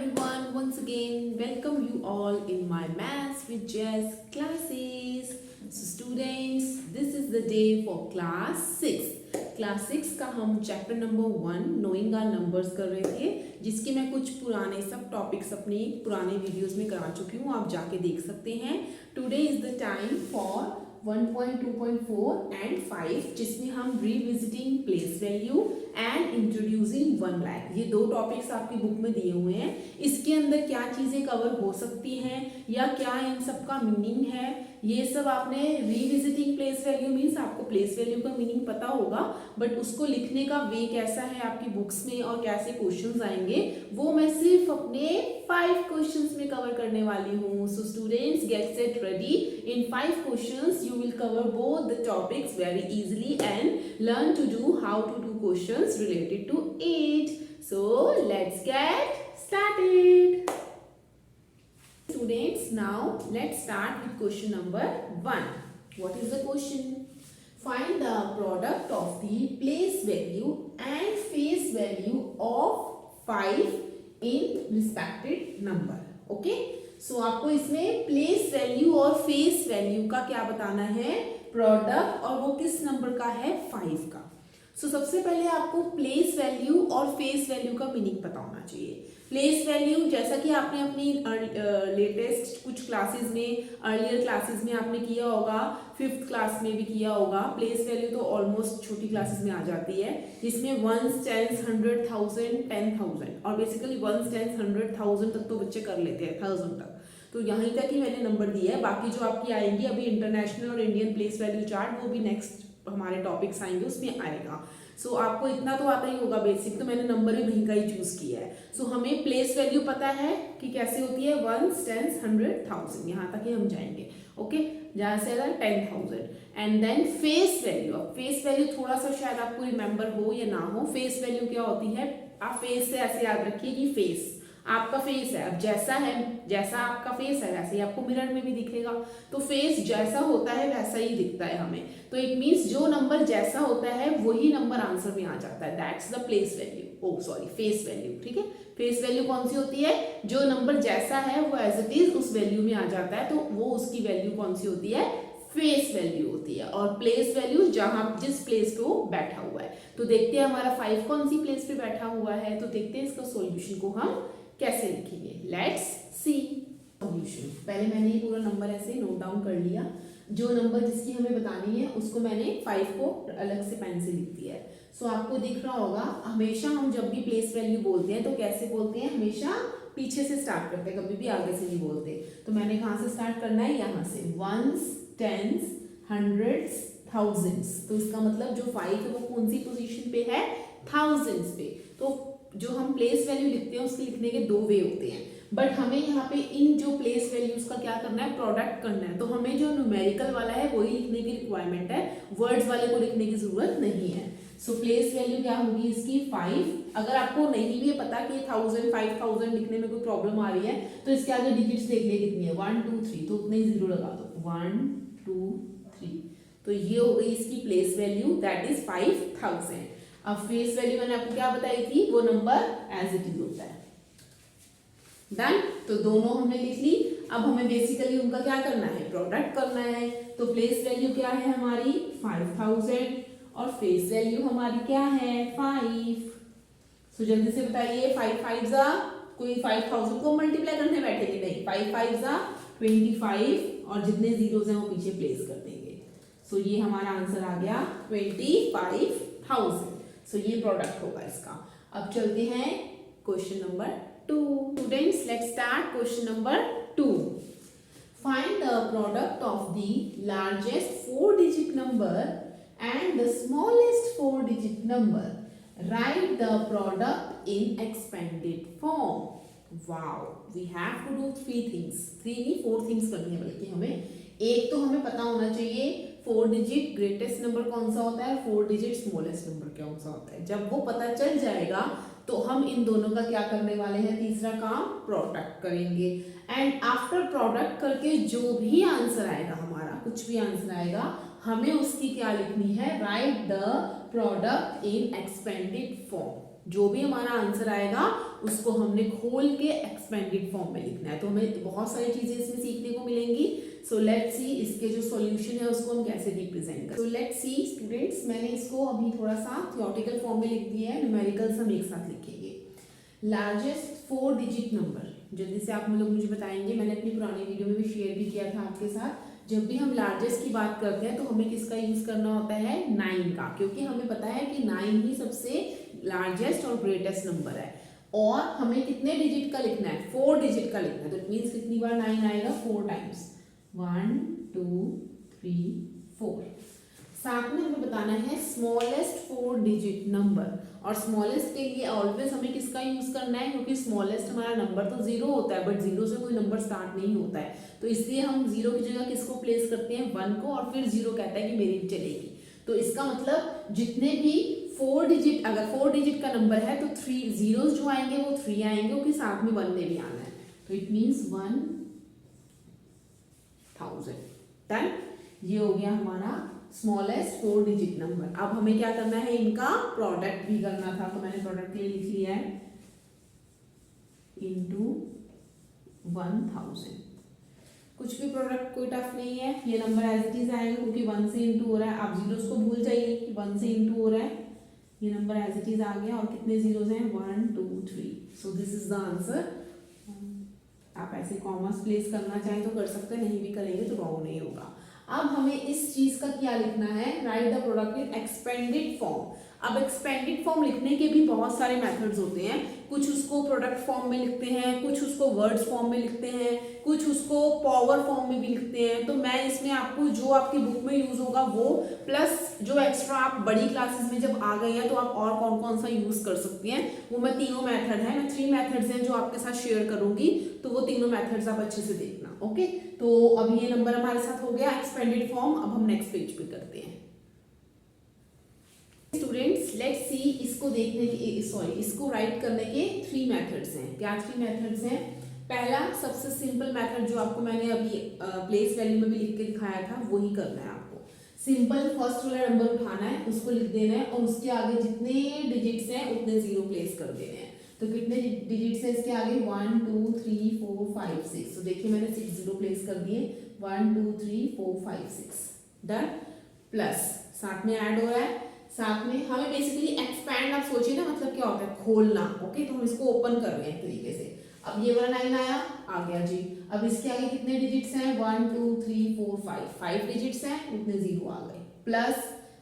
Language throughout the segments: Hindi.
everyone, once again welcome you all in my Maths with Jess classes. So students, this is the day for class 6. Class 6 का हम chapter number 1 knowing our numbers कर रहे थे, जिसके मैं कुछ पुराने सब टॉपिक्स अपनी पुराने वीडियोस में करा चुकी हूँ, आप जाके देख सकते हैं. Today is the time for 1.2.4 and 5, जिसमें हम revisiting place value and introducing 1 lakh, ये दो टॉपिक्स आपकी बुक में दिए हुए हैं. इसके अंदर क्या चीजें कवर हो सकती हैं या क्या इन सब का मीनिंग है, ये सब आपने रिविजिटिंग प्लेस वैल्यू मीन्स आपको प्लेस वैल्यू का मीनिंग पता होगा, बट उसको लिखने का वे कैसा है आपकी बुक्स में और कैसे क्वेश्चंस आएंगे वो मैं सिर्फ अपने 5 क्वेश्चंस में कवर करने वाली हूँ. So students get set ready. In 5 questions you will cover both the topics very easily and learn to do how to do questions related to it. So let's get started. Students, now let's start with question number 1. What is the question? Find the product of the place value and face value of 5 in respected number. Okay? सो आपको इसमें प्लेस वैल्यू और फेस वैल्यू का क्या बताना है, प्रोडक्ट, और वो किस नंबर का है, 5 का. सो सबसे पहले आपको प्लेस वैल्यू और फेस वैल्यू का मीनिंग पता होना चाहिए. प्लेस वैल्यू जैसा कि आपने अपनी लेटेस्ट कुछ क्लासेस में, अर्लियर क्लासेस में आपने किया होगा, 5th क्लास में भी किया होगा. प्लेस वैल्यू तो ऑलमोस्ट छोटी क्लासेस में आ जाती है, जिसमें 1s, 10s, 100,000, 10,000 और बेसिकली 1s, 10s, 100,000 तक तो बच्चे कर लेते हैं, 1000 तक. तो यहीं तक ही मैंने नंबर दिया है. बाकी जो आपकी आएंगी अभी इंटरनेशनल और इंडियन प्लेस वैल्यू चार्ट, वो भी नेक्स्ट हमारे टॉपिक्स आएंगे उसमें आएगा. सो आपको इतना तो आता ही होगा बेसिक, तो मैंने नंबर भी वहीं का ही चूज किया है. सो हमें प्लेस वैल्यू पता है कि कैसे होती है, 1s, 10s, 100,000, यहाँ तक ही हम जाएंगे. ओके, जहाँ से 10,000. And then face value. अब फेस वैल्यू थोड़ा सा शायद आपको रिमेंबर हो या ना हो. फेस वैल्यू क्या होती है, आप फेस से ऐसे याद रखिए कि फेस आपका फेस है. अब जैसा है, जैसा आपका फेस है वैसे ही आपको मिरर में भी दिखेगा. तो फेस जैसा होता है वैसा ही दिखता है हमें. तो इट मीन्स जो नंबर जैसा होता है वही नंबर आंसर में आ जाता है. That's the place value, oh sorry face value. ठीक है, फेस वैल्यू कौन सी होती है, जो नंबर जैसा है वो एज इट इज उस वैल्यू में आ जाता है, तो वो उसकी वैल्यू कौन सी होती है, फेस वैल्यू होती है. और प्लेस वैल्यू जहां जिस प्लेस पे वो बैठा हुआ है. तो देखते हैं हमारा 5 कौन सी प्लेस पे बैठा हुआ है. तो देखते हैं इसका सॉल्यूशन को हम कैसे लिखेंगे. Let's see solution. पहले मैंने ये पूरा नंबर ऐसे नोट डाउन कर लिया. जो नंबर जिसकी हमें बतानी है उसको मैंने 5 को अलग से पेन से लिख दिया है. सो आपको दिख रहा होगा, हमेशा हम जब भी प्लेस वैल्यू बोलते हैं तो कैसे बोलते हैं, हमेशा पीछे से स्टार्ट करते हैं, कभी भी आगे से नहीं बोलते. तो मैंने कहाँ से स्टार्ट करना है, यहाँ से 1s, 10s, 100s, 1000s. तो इसका मतलब जो 5 है वो कौन सी पोजीशन पे है, thousands पे. तो जो हम प्लेस वैल्यू लिखते हैं उसके लिखने के 2 वे होते हैं, बट हमें यहाँ पे इन जो प्लेस वैल्यूज का क्या करना है, प्रोडक्ट करना है. तो हमें जो न्यूमेरिकल वाला है वही लिखने की रिक्वायरमेंट है, वर्ड्स वाले को लिखने की जरूरत नहीं है. सो प्लेस वैल्यू क्या होगी इसकी, 5. अगर आपको नहीं भी पता कि 1000, 5000 लिखने में कोई प्रॉब्लम आ रही है तो इसके आगे डिजिट्स देख लिए कितनी है, 1 2 3, तो उतने ही 0 लगा दो, 1 2 3. तो ये हो गई इसकी प्लेस वैल्यू, दैट इज 5000. अब फेस वैल्यू मैंने आपको क्या बताई थी, वो नंबर एज इट इज होता है. डन. तो दोनों हमने लिख ली. अब हमें बेसिकली उनका क्या करना है, प्रोडक्ट करना है. तो प्लेस वैल्यू क्या है हमारी, 5000, और फेस वैल्यू हमारी क्या है, 5. सो जल्दी से बताइए, 5 5 कोई 5000 को मल्टीप्लाई करने बैठेंगे नहीं, 5 5 25, और जितने जीरोस हैं वो पीछे प्लेस कर देंगे. सो ये हमारा आंसर आ गया 25,000. सो ये प्रोडक्ट होगा इसका. अब चलते हैं question number 2. Students, let's start question number 2. Find the product of the largest 4 digit number and the smallest 4 digit number. Write the product in expanded form. Wow, we have to do 3 things. 3 नहीं 4 थिंग्स करनी है बल्कि हमें. एक तो हमें पता होना चाहिए 4 डिजिट ग्रेटेस्ट नंबर कौन सा होता है, 4 डिजिट स्मॉलेस्ट नंबर कौन सा होता है. जब वो पता चल जाएगा तो हम इन दोनों का क्या करने वाले हैं, तीसरा काम प्रोडक्ट करेंगे. एंड आफ्टर प्रोडक्ट करके जो भी आंसर आएगा हमारा, कुछ भी आंसर आएगा, हमें उसकी क्या लिखनी है, right the product in expanded form. जो भी हमारा आंसर आएगा उसको हमने खोल के एक्सपेंडेड फॉर्म में लिखना है। तो हमें बहुत सारी चीजें इसमें सीखने को मिलेंगी। सो लेट्स सी इसके जो सॉल्यूशन है उसको हम कैसे रिप्रेजेंट करें। सो लेट्स सी स्टूडेंट्स, मैंने इसको अभी थोड़ा सा थियोरेटिकल फॉर्म में लिख दिया है, न्यूमेरिकल्स हम एक साथ लिखेंगे। लार्जेस्ट 4 डिजिट नंबर, जल्दी से आप लोग मुझे बताएंगे, मैंने अपनी पुरानी वीडियो में भी शेयर भी किया था आपके साथ। जब भी हम लार्जेस्ट की बात करते हैं तो हमें किसका यूज करना होता है, 9 का, क्योंकि हमें पता है कि 9 ही सबसे लार्जेस्ट और ग्रेटेस्ट नंबर है। और हमें कितने डिजिट का लिखना है, 4 डिजिट का लिखना है। तो इट मीन्स कितनी बार 9 आएगा, 4 टाइम्स, 1 2 3 4। साथ में हमें बताना है स्मॉलेस्ट 4 डिजिट नंबर, और स्मॉलेस्ट के लिए ऑलवेज हमें किसका यूज करना है, क्योंकि स्मॉलेस्ट हमारा नंबर तो 0 होता है, बट 0 से कोई नंबर स्टार्ट नहीं होता है, तो इसलिए हम 0 की जगह किसको प्लेस करते हैं, 1 को, और फिर 0 कहता है कि मेरी चलेगी। तो इसका मतलब जितने भी 4 डिजिट, अगर 4 डिजिट का नंबर है तो 3 जीरोस जो आएंगे वो 3 आएंगे, क्योंकि साथ में 1 ने भी आना है। तो इट मीन्स 1000। डन, ये हो गया हमारा स्मॉलेस्ट 4 डिजिट नंबर। अब हमें क्या करना है, इनका प्रोडक्ट भी करना था, तो मैंने प्रोडक्ट के लिए लिख लिया है इनटू 1000। कुछ भी प्रोडक्ट कोई टफ नहीं है, ये नंबर एज इट इज आएगा, क्योंकि 1 से इंटू हो रहा है। आप जीरोस को भूल जाइए कि 1 से इंटू हो रहा है, ये नंबर एज इट इज आ गया। और कितने जीरोस हैं, 1 2 3। So this is the answer. आप ऐसे कॉमर्स प्लेस करना चाहें तो कर सकते हैं, नहीं भी करेंगे तो रॉन्ग नहीं होगा। अब हमें इस चीज का क्या लिखना है, right the product in expanded form. अब एक्सपेंडेड फॉर्म लिखने के भी बहुत सारे मेथड्स होते हैं, कुछ उसको प्रोडक्ट फॉर्म में लिखते हैं, कुछ उसको वर्ड्स फॉर्म में लिखते हैं, कुछ उसको पावर फॉर्म में भी लिखते हैं। तो मैं इसमें आपको जो आपकी बुक में यूज होगा वो, प्लस जो एक्स्ट्रा आप बड़ी क्लासेस में जब आ गए हैं तो आप और कौन कौन सा यूज कर सकती हैं, वो मैं तीनों मेथड है, मैं 3 मेथड्स हैं जो आपके साथ शेयर करूंगी, तो वो तीनों मेथड्स आप अच्छे से देखना। ओके, तो अब ये नंबर हमारे साथ हो गया एक्सपेंडेड फॉर्म। अब हम नेक्स्ट पेज पे करते हैं। स्टूडेंट्स लेट्स सी, इसको देखने के, इसको राइट करने के 3 मेथड्स हैं। क्या 3 मेथड्स हैं? पहला सबसे सिंपल मेथड जो आपको मैंने अभी प्लेस वैल्यू में भी लिख के दिखाया था, वही करना है आपको। सिंपल फर्स्ट वाला नंबर उठाना है, उसको लिख देना है, और उसके आगे जितने डिजिट्स हैं उतने 0 प्लेस कर देने हैं। तो कितने डिजिट्स हैं इसके आगे, 1 2 3 4 5 6। तो देखिए मैंने 6 0 प्लेस कर दिए, 1 2 3 4 5 6। डन, प्लस साथ में ऐड हो रहा है, साथ में हमें बेसिकली एक्सपैंड, आप सोचिए ना, मतलब क्या होता है, खोलना। ओके, तो हम इसको ओपन कर रहे हैं तरीके से। अब ये वाला 9 आया, आ गया जी। अब इसके आगे कितने डिजिट्स हैं, 1 2 3 4 5 डिजिट्स हैं, उतने 0 आ गए। प्लस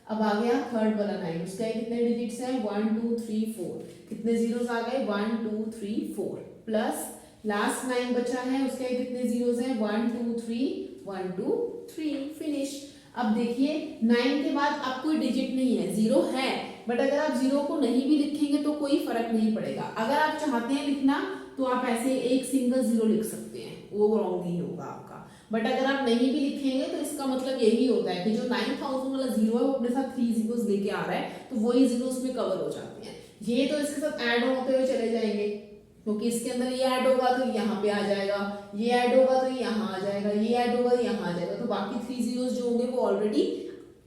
अब आ गया थर्ड वाला 9, उसके आगे कितने डिजिट्स हैं, 1 2 3 4, कितने जीरोस आ गए, 1 2 3 4। प्लस लास्ट 9 बचा है, उसके आगे कितने जीरोस हैं, 1 2 3 1 2 3। फिनिश। अब देखिए 9 के बाद अब कोई डिजिट नहीं है, 0 है, बट अगर आप 0 को नहीं भी लिखेंगे तो कोई फर्क नहीं पड़ेगा। अगर आप चाहते हैं लिखना तो आप ऐसे एक सिंगल 0 लिख सकते हैं, वो रॉन्ग नहीं होगा आपका। बट अगर आप नहीं भी लिखेंगे तो इसका मतलब यही होता है कि जो 9000 वाला 0 है वो अपने साथ 3 जीरोस लेके आ रहा है, तो वही जीरोस में कवर हो जाते हैं। ये तो इसके साथ ऐड होते हुए चले जाएंगे, क्योंकि इसके अंदर ये ऐड होगा तो यहाँ पे आ जाएगा, ये ऐड होगा तो यहाँ आ जाएगा, ये ऐड होगा तो यहाँ आ जाएगा, तो बाकी 3 जीरोस जो होंगे वो ऑलरेडी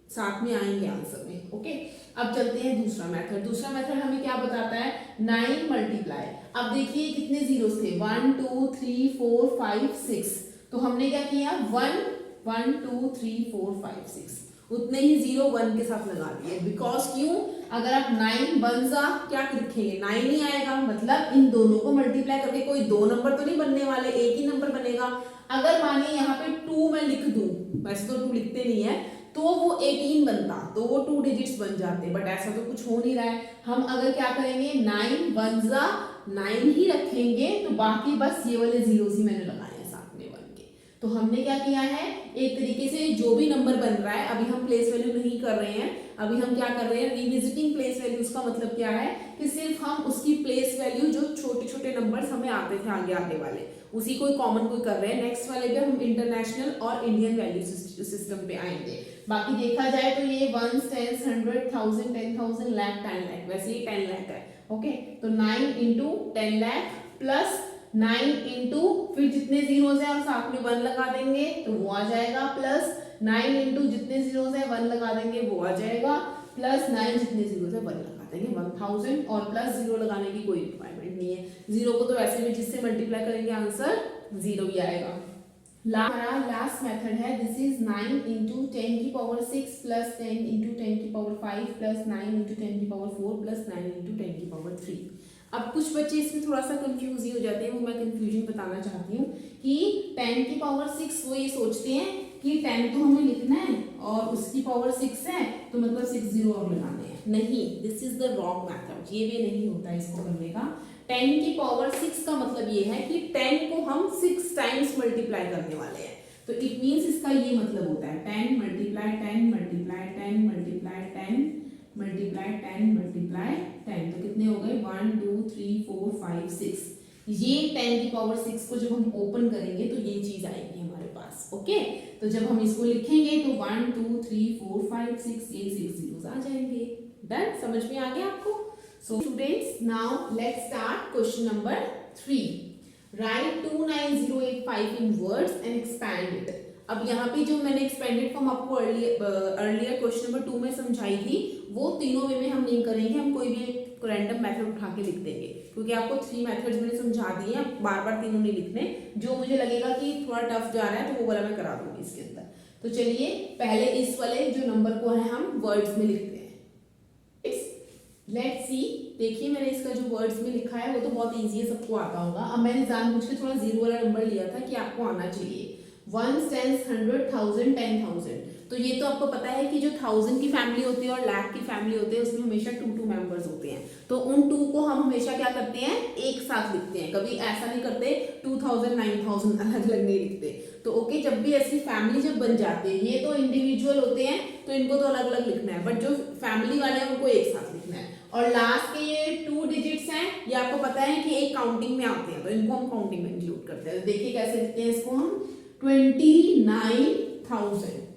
साथ में आएंगे आंसर में। ओके, अब चलते हैं दूसरा मेथड। दूसरा मेथड हमें क्या बताता है, 9 मल्टीप्लाई। अब देखिए कितने जीरोस थे, 1 2 3 4 5 6। तो हमने क्या किया, 1 1 2 3 4 5 6, उतने ही 0 1 के साथ लगा दिए। बिकॉज क्यों, अगर आप 9 1 क्या लिखेंगे, 9 ही आएगा, मतलब इन दोनों को मल्टीप्लाई करके कोई 2 नंबर तो नहीं बनने वाले, एक ही नंबर बनेगा। अगर मानिए यहाँ पे 2 मैं लिख दूं, वैसे तो 2 लिखते नहीं है, तो वो 18 बनता, तो वो 2 डिजिट्स बन जाते, बट ऐसा तो कुछ हो नहीं रहा है। हम अगर क्या करेंगे, 9 1 9 ही रखेंगे, तो बाकी बस ये वाले जीरोस ही मैंने लगाए हैं साथ में 1 के। तो हमने क्या किया है, एक तरीके से जो भी नंबर बन रहा है, अभी हम प्लेस वैल्यू नहीं कर रहे हैं, अभी हम क्या कर रहे हैं, रिविजिटिंग प्लेस वैल्यूज का मतलब क्या है कि सिर्फ हम उसकी प्लेस वैल्यू जो छोटे छोटे नंबर्स हमें आते थे आगे आगे वाले, उसी को कॉमन कोई कर रहे हैं। नेक्स्ट वाले पे हम इंटरनेशनल और इंडियन वैल्यू सिस्टम पे आएंगे। बाकी देखा जाए तो ये 1 10 100 1000 10,000 लाख 10 लाख, वैसे ही 10 लाख है। ओके, तो 9 इंटू 10 लाख प्लस 9 इंटू फिर जितने जीरोस हैं और साथ में 1 लगा देंगे तो वो आ जाएगा, प्लस 9 इंटू जितने जीरोस हैं 1 लगा देंगे वो आ जाएगा, प्लस 9 जितने जीरोस है 1 लगा कर देंगे 1000 और प्लस 0 लगाने की कोई रिक्वायरमेंट नहीं है। 0 को तो वैसे भी जिससे मल्टीप्लाई करेंगे आंसर 0 ही आएगा। लास्ट मेथड है, दिस इज 9 इंटू 10 की पावर 6 प्लस 10 इंटू 10 की पावर 5 प्लस 9 इंटू 10 की पावर 4 प्लस 9 इंटू 10 की पावर 3। अब कुछ बच्चे इसमें थोड़ा सा कंफ्यूज ही हो जाते हैं, वो मैं कंफ्यूजन बताना चाहती हूँ कि 10 की पावर 6 वो ये सोचते हैं कि 10 तो हमें लिखना है और उसकी पावर 6 है तो मतलब 6 0 और लगाने हैं। नहीं, this is the wrong method, ये भी नहीं होता इसको करने का। 10 की पावर 6 का मतलब ये है कि 10 को हम 6 टाइम्स मल्टीप्लाई करने वाले हैं, तो इट मींस इसका ये मतलब होता है 10 multiply 10 multiply 10 multiply 10 multiply 10 multiply 10, तो कितने हो गए 1 2 3 4 5 6। ये 10 की पावर 6 को जब हम ओपन करेंगे तो ये चीज आएगी हमारे पास। ओके, तो जब हम इसको लिखेंगे तो 1 2 3 4 5 6 ये 6 zeros आ जाएंगे। डन, समझ में आ गया आपको? So students, now let's start question number 3. Write 29085 in words and expand it. अब यहाँ पे जो मैंने एक्सपेंडेड फॉर्म आपको अर्लियर क्वेश्चन नंबर 2 में समझाई थी, वो तीनों वे में हम नहीं करेंगे, हम कोई भी एक रैंडम मेथड उठा के लिख देंगे, क्योंकि आपको 3 मेथड्स मैंने समझा दिए हैं, बार बार तीनों नहीं लिखने। जो मुझे लगेगा कि थोड़ा टफ जा रहा है तो वो वाला मैं करा दूंगी इसके अंदर। तो चलिए पहले इस वाले जो नंबर को है हम वर्ड्स में लिखते हैं। लेट्स सी, देखिए मैंने इसका जो वर्ड्स में लिखा है वो तो बहुत इजी है, सबको आता होगा। अब मैंने जानबूझ के थोड़ा 0 वाला नंबर लिया था कि आपको आना चाहिए। 1 10 100 1000 10,000, तो ये तो आपको पता है कि जो 1000 की फैमिली होती है और लाख की फैमिली होती है उसमें हमेशा 2 मेंबर्स होते हैं, तो उन 2 को हम हमेशा क्या करते हैं एक साथ लिखते हैं, कभी ऐसा नहीं करते 2000 9000 अलग अलग नहीं लिखते। तो ओके, जब भी ऐसी फैमिली जब बन जाती है, ये तो इंडिविजुअल होते हैं तो इनको तो अलग अलग लिखना है, बट जो फैमिली वाले हैं उनको एक साथ लिखना है। और लास्ट के ये 2 डिजिट्स हैं, ये आपको पता है कि एक काउंटिंग में आते हैं, तो इनको हम काउंटिंग में इंक्लूड करते हैं। देखिए कैसे लिखते हैं इसको हम 29,000।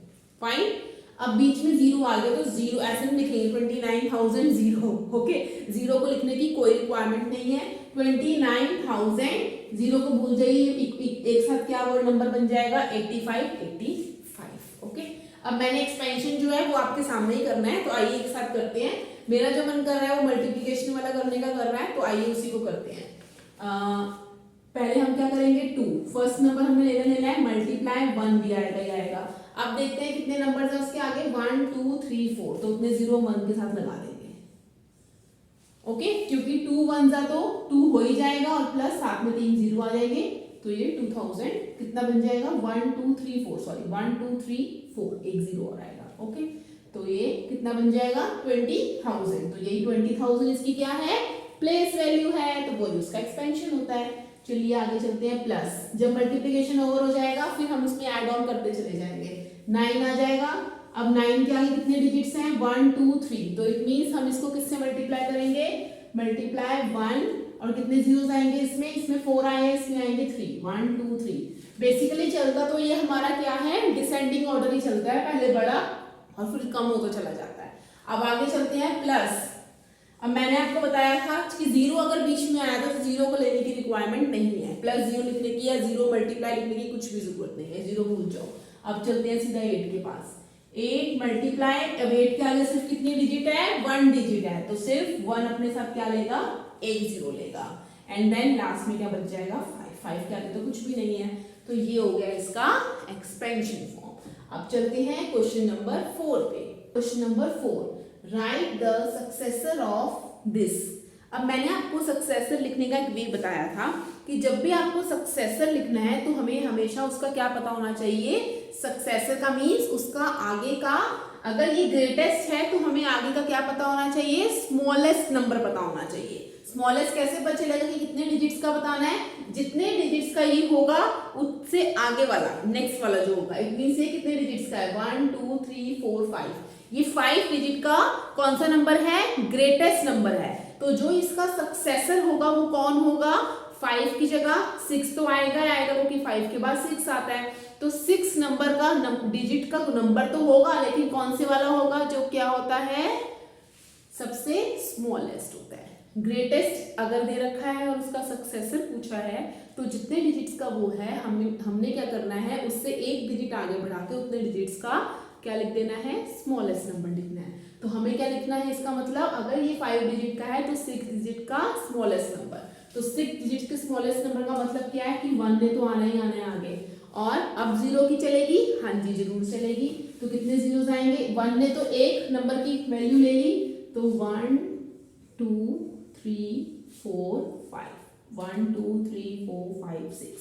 फाइन, अब बीच में 0 आ गया तो 0 ऐसे नहीं लिखेंगे 29,000 0। ओके, 0 को लिखने की कोई रिक्वायरमेंट नहीं है। 29,000 0 को भूल जाइए, एक साथ क्या वर्ड नंबर बन जाएगा 85। ओके, अब मैंने एक्सपेंशन जो है वो आपके सामने ही करना है, तो आइए एक साथ करते हैं। मेरा जो मन कर रहा है वो मल्टीप्लिकेशन वाला करने का कर रहा है, तो आइए उसी को करते हैं। पहले हम क्या करेंगे 2, फर्स्ट नंबर हमने लेना है, मल्टीप्लाई 1 भी आएगा ही आएगा। अब देखते हैं कितने नंबर्स हैं उसके आगे 1 2 3 4, तो उतने 0 1 के साथ लगा देंगे। ओके, क्योंकि 2 1 जा तो 2 हो ही जाएगा और प्लस साथ में 3 0 आ जाएंगे, तो ये 2000 कितना बन जाएगा 1 2 3 4 सॉरी 1 2 3 4 एक 0 और आएगा। ओके, तो ये कितना बन जाएगा 20,000, तो यही 20,000 इसकी क्या है प्लेस वैल्यू है, तो वो उसका एक्सपेंशन होता है। चलिए आगे चलते हैं। प्लस, जब मल्टीप्लिकेशन ओवर हो जाएगा फिर हम उसमें ऐड ऑन करते चले जाएंगे, 9 आ जाएगा। अब 9 के आगे कितने डिजिट्स हैं 1 2 3, तो इट मींस हम इसको किससे मल्टीप्लाई करेंगे मल्टीप्लाई 1, और कितने जीरोस आएंगे इसमें 4 आए, इसमें आएंगे 3 1 2 3। बेसिकली चलता तो ये हमारा क्या है डिसेंडिंग ऑर्डर ही चलता है, पहले बड़ा और फिर कम होता चला जाता है। अब आगे चलते हैं प्लस। अब मैंने आपको बताया था कि 0 अगर बीच में आया तो 0 को लेने की रिक्वायरमेंट नहीं है, प्लस 0 लिखने की या 0 मल्टीप्लाई लिखने की कुछ भी जरूरत नहीं है, 0 भूल जाओ। अब चलते हैं सीधा 8 के पास। 8 मल्टीप्लाई, अब 8 के आगे सिर्फ कितनी डिजिट है 1 डिजिट है, तो सिर्फ 1 अपने साथ क्या लेगा एक 0 लेगा, एंड देन लास्ट में क्या बच जाएगा 5 के आगे तो कुछ भी नहीं है, तो ये हो गया इसका एक्सपेंशन फॉर्म। अब चलते हैं क्वेश्चन नंबर 4 पे। Question number 4, right the successor of this. अब मैंने आपको सक्सेसर लिखने का एक वे बताया था कि जब भी आपको सक्सेसर लिखना है तो हमें हमेशा उसका क्या पता होना चाहिए, सक्सेसर का मीन्स उसका आगे का, अगर ये ग्रेटेस्ट है तो हमें आगे का क्या पता होना चाहिए स्मॉलेस्ट नंबर पता होना चाहिए। स्मॉलेस्ट कैसे पता चलेगा कि कितने डिजिट्स का बताना है, जितने डिजिट्स का ये होगा उससे आगे वाला नेक्स्ट वाला जो होगा, इट मींस ये कितने डिजिट्स का है 1 2 3 4 5, ये 5 डिजिट का कौन सा नंबर है ग्रेटेस्ट नंबर है, तो जो इसका सक्सेसर होगा वो कौन होगा 5 की जगह 6 तो आएगा क्योंकि 5 के बाद 6 आता है, तो 6 नंबर का डिजिट का नंबर तो होगा, लेकिन कौन से वाला होगा जो क्या होता है सबसे स्मॉलेस्ट होता है। ग्रेटेस्ट अगर दे रखा है और उसका सक्सेसर पूछा है तो जितने डिजिट्स का वो है हमने क्या करना है उससे एक डिजिट आगे बढ़ा के उतने डिजिट्स का क्या लिख देना है स्मॉलेस्ट नंबर लिखना है। तो हमें क्या लिखना है इसका मतलब, अगर ये 5 डिजिट का है तो 6 डिजिट का स्मॉलेस्ट नंबर। तो 6 डिजिट के स्मॉलेस्ट नंबर का मतलब क्या है कि 1 ने तो आना ही आना है आगे। और अब 0 की चलेगी, हाँ जी जरूर चलेगी। तो कितने जीरोस आएंगे, 1 ने तो एक नंबर की वैल्यू ले ली, तो 1 2 3 4 5, 1 2 3 4 5 6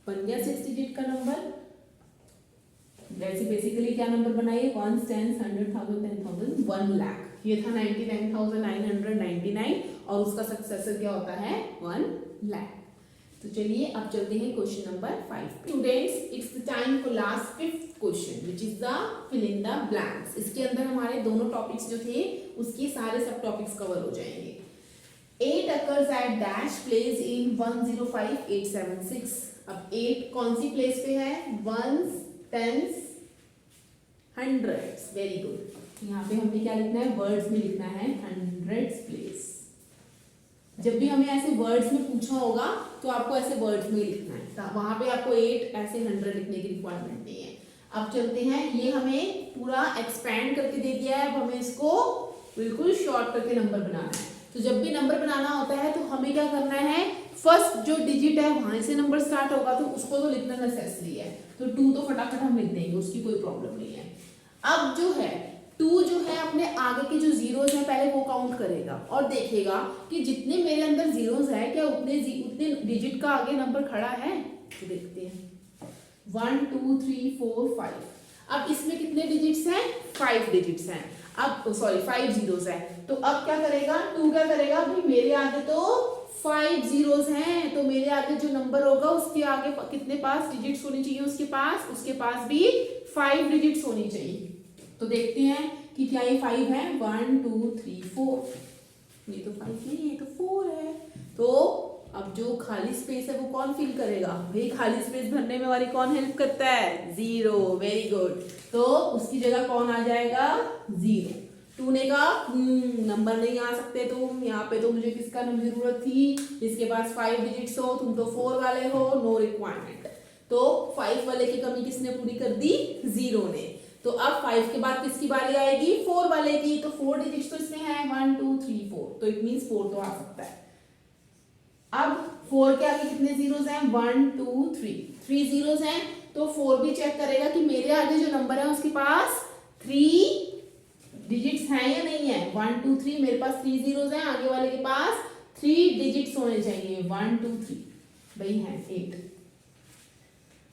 बन गया 6 डिजिट का नंबर। वैसे बेसिकली क्या नंबर बनाइए, 1 10 100 1000 10,000 1 लाख। ये था 99,999 और उसका सक्सेसर क्या होता है 1 लाख। तो चलिए अब चलते हैं question number 5। Students it's the time for last 5th question which is the fill in the blanks. इसके अंदर हमारे दोनों टॉपिक्स जो थे उसके सारे सब टॉपिक्स कवर हो जाएंगे। 8 occurs at dash place in 105876। अब 8 कौन सी प्लेस पे है, ones tens hundreds. Very good. यहाँ पे हमें क्या लिखना है, वर्ड्स में लिखना है हंड्रेड्स प्लेस। जब भी हमें ऐसे वर्ड्स में पूछा होगा तो आपको ऐसे वर्ड्स में लिखना है, वहां पे आपको 8 ऐसे 100 लिखने की रिक्वायरमेंट नहीं है। अब चलते हैं, ये हमें पूरा एक्सपैंड करके दे दिया है, अब हमें इसको बिल्कुल शॉर्ट करके नंबर बनाना है। तो जब भी नंबर बनाना होता है तो हमें क्या करना है, फर्स्ट जो डिजिट है वहां से नंबर स्टार्ट होगा तो उसको तो लिखना नेसेसरी है। तो 2 तो फटाफट हम लिख देंगे, उसकी कोई प्रॉब्लम नहीं है। अब जो है 2 जो है अपने आगे के जो जीरोस हैं पहले वो काउंट करेगा और देखेगा कि जितने मेरे अंदर जीरोस है क्या उतने डिजिट का आगे नंबर खड़ा है। तो देखते हैं 1 2 3 4 5। अब इसमें कितने डिजिट्स हैं, 5 डिजिट्स हैं। अब सॉरी 5 जीरोस है। तो अब क्या करेगा 2, क्या करेगा भाई, मेरे आगे तो 5 जीरोस हैं, तो मेरे आगे जो नंबर होगा उसके आगे कितने पास डिजिट्स होनी चाहिए, उसके पास भी 5 डिजिट्स होनी चाहिए। तो देखते हैं कि क्या ये 5 है, 1 2 3 4। ये तो 5 नहीं, ये तो 4 है। तो अब जो खाली स्पेस है वो कौन फिल करेगा, भाई खाली स्पेस भरने में वाली कौन हेल्प करता है, 0। Very good. तो उसकी जगह कौन आ जाएगा, 0। 2 ने कहा नंबर नहीं आ सकते तुम, यहाँ पे तो मुझे किसका नंबर जरूरत थी, जिसके पास 5 डिजिट्स हो, तुम तो 4 वाले हो, नो रिक्वायरमेंट। तो 5 वाले की कमी किसने पूरी कर दी, 0 ने। तो अब 5 के बाद किसकी बारी आएगी, 4 वाले की। तो 4 डिजिट्स तो इसमें है 1 2 3 4, तो इट मींस 4 तो आ सकता है। अब 4 के आगे कितने जीरोस हैं, 1 2 3 जीरोस हैं। तो 4 भी चेक करेगा कि मेरे आगे जो नंबर है उसके पास 3 डिजिट्स हैं या नहीं है। 1 2 3 मेरे पास 3 जीरोस हैं, आगे वाले के पास 3 डिजिट्स होने चाहिए। 1 2 3 भाई है 8।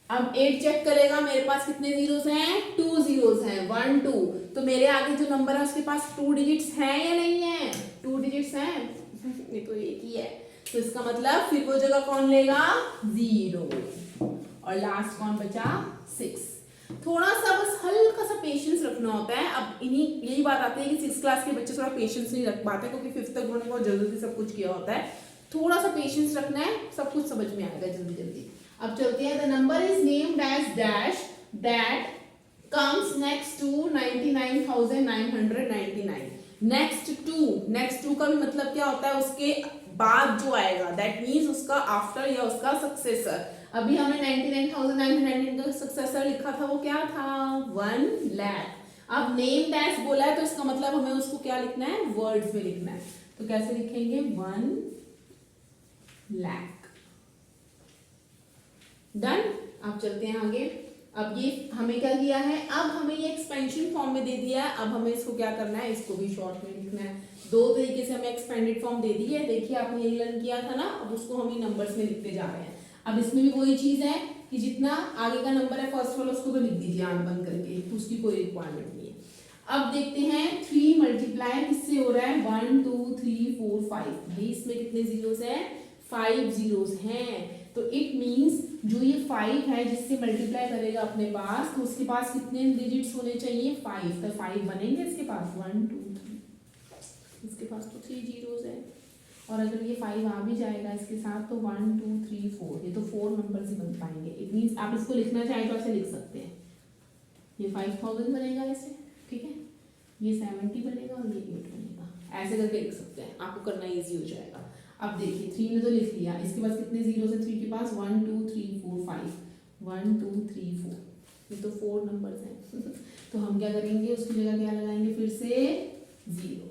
अब 8 चेक करेगा मेरे पास कितने जीरोस हैं, 2 जीरोस हैं, 1 2। तो मेरे आगे जो नंबर है उसके पास 2 डिजिट्स हैं या नहीं है, 2 डिजिट्स हैं, ये तो एक ही है। तो इसका मतलब फिर वो जगह कौन लेगा, 0। और लास्ट कौन बचा, 6। थोड़ा सा बस हल्का सा पेशेंस रखना होता है। अब इन्हीं यही बात आती है कि 6th क्लास के बच्चे थोड़ा पेशेंस नहीं रख पाते क्योंकि 5th तक उन्होंने बहुत जल्दी सब कुछ किया होता है। थोड़ा सा पेशेंस रखना है, सब कुछ समझ में आएगा जल्दी जल्दी। अब चलते हैं, the number is named as dash that comes next to 99,999। Next to का भी मतलब क्या होता है, उसके बाद जो आएगा, दैट मीन्स उसका आफ्टर या उसका सक्सेसर। अभी हमने 99,999 का सक्सेसर लिखा था, वो क्या था, 1 लाख। अब नेम डैश बोला है तो इसका मतलब हमें उसको क्या लिखना है, वर्ड्स में लिखना है। तो कैसे लिखेंगे, 1 लाख। डन। अब चलते हैं आगे। अब ये हमें क्या किया है, अब हमें ये एक्सपेंशन फॉर्म में दे दिया है। अब हमें इसको क्या करना है, इसको भी शॉर्ट में लिखना है। 2 तरीके से हमें एक्सपेंडेड फॉर्म दे दी है, देखिए आपने यही लर्न किया था ना। अब उसको हम नंबर्स में लिखते जा रहे हैं। अब इसमें भी वही चीज है कि जितना आगे का नंबर है फर्स्ट वाला उसको तो लिख दीजिए आंख बंद करके, तो उसकी कोई रिक्वायरमेंट नहीं है। अब देखते हैं 3 मल्टीप्लाई किससे हो रहा है, 1 2 3 4 5। इसमें कितने जीरोस हैं, 5 जीरोस हैं। तो इट मींस जो ये 5 है जिससे मल्टीप्लाई करेगा अपने पास, तो उसके पास कितने डिजिट्स होने चाहिए, 5। तो 5 बनेंगे इसके पास, 1 2 3। इसके पास तो 3 जीरोस है। और अगर ये 5 आ भी जाएगा इसके साथ तो 1 2 3 4, ये तो 4 नंबर ही बन पाएंगे। इट मींस आप इसको लिखना चाहें तो ऐसे लिख सकते हैं, ये 5000 बनेगा ऐसे, ठीक है, ये 70 बनेगा और ये 8 बनेगा, ऐसे करके लिख सकते हैं, आपको करना इजी हो जाएगा। अब देखिए 3 ने तो लिख लिया, इसके पास कितने जीरो है 3 के पास, 1 2 3 4 5, 1 2 3 4, ये तो 4 नंबर्स हैं। तो हम क्या करेंगे, उसकी जगह क्या लगाएंगे, फिर से 0।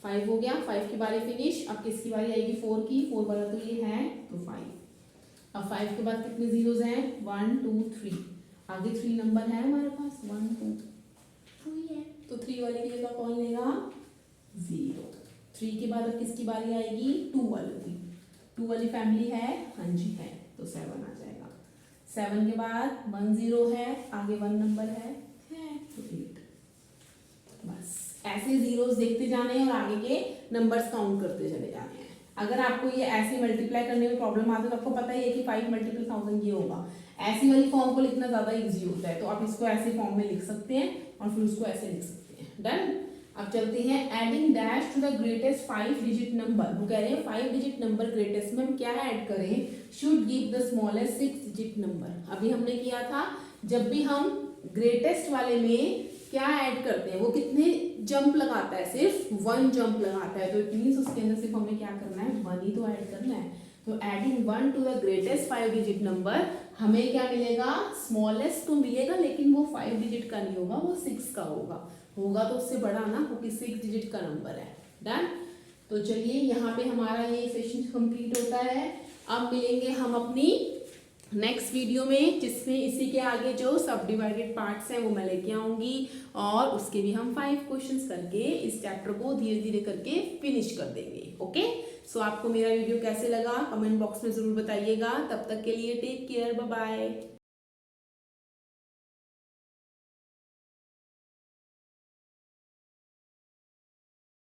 5 हो गया, 5 की बारी फिनिश। अब किसकी बारी आएगी? 4 की। 4 वाला तो ये है, तो 5। अब 5 के बाद कितने जीरोस हैं? 1 2 3। आगे 3 नंबर है हमारे पास, 1 2 3 है, तो 3 वाले की जगह कौन लेगा? 0। 3 के बाद अब किसकी बारी आएगी? 2 वालों की। 2 वाली फैमिली है? हाँ जी है, तो 7 आ जाएगा। 7 के बाद 1 0 है, आगे 1 नंबर है तो 8। बस ऐसे जीरोस देखते जाने हैं और आगे के नंबर्स काउंट करते चले जाने हैं। अगर आपको ये ऐसे मल्टीप्लाई करने में प्रॉब्लम आती है तो आपको पता ही है कि 5 मल्टीपल 1000 ये होगा। ऐसी वाली फॉर्म को लिखना ज्यादा इजी होता है, तो आप इसको ऐसे फॉर्म में लिख सकते हैं और फिर उसको ऐसे लिख सकते हैं। डन। अब चलते हैं adding dash to the greatest 5 digit number. वो कह रहे हैं 5 डिजिट नंबर ग्रेटेस्ट में हम क्या ऐड करें? Should give the smallest 6 digit number. अभी हमने किया था, जब भी हम ग्रेटेस्ट वाले में क्या ऐड करते हैं, वो कितने जंप लगाता है? सिर्फ 1 जंप लगाता है, तो इट मींस उसके अंदर सिर्फ हमें क्या करना है? 1 ही तो ऐड करना है। तो adding 1 to the greatest 5 digit number, हमें क्या मिलेगा? स्मॉलेस्ट तो मिलेगा, लेकिन वो 5 डिजिट का नहीं होगा, वो 6 का होगा तो उससे बड़ा ना, क्योंकि 6 डिजिट का नंबर है। डन। तो चलिए यहाँ पे हमारा ये सेशन कंप्लीट होता है। अब मिलेंगे हम अपनी नेक्स्ट वीडियो में, जिसमें इसी के आगे जो सब डिवाइडेड पार्ट्स हैं वो मैं लेके आऊंगी और उसके भी हम 5 क्वेश्चंस करके इस चैप्टर को धीरे धीरे करके फिनिश कर देंगे। ओके, सो आपको मेरा वीडियो कैसे लगा कमेंट बॉक्स में जरूर बताइएगा। तब तक के लिए टेक केयर, बाय बाय।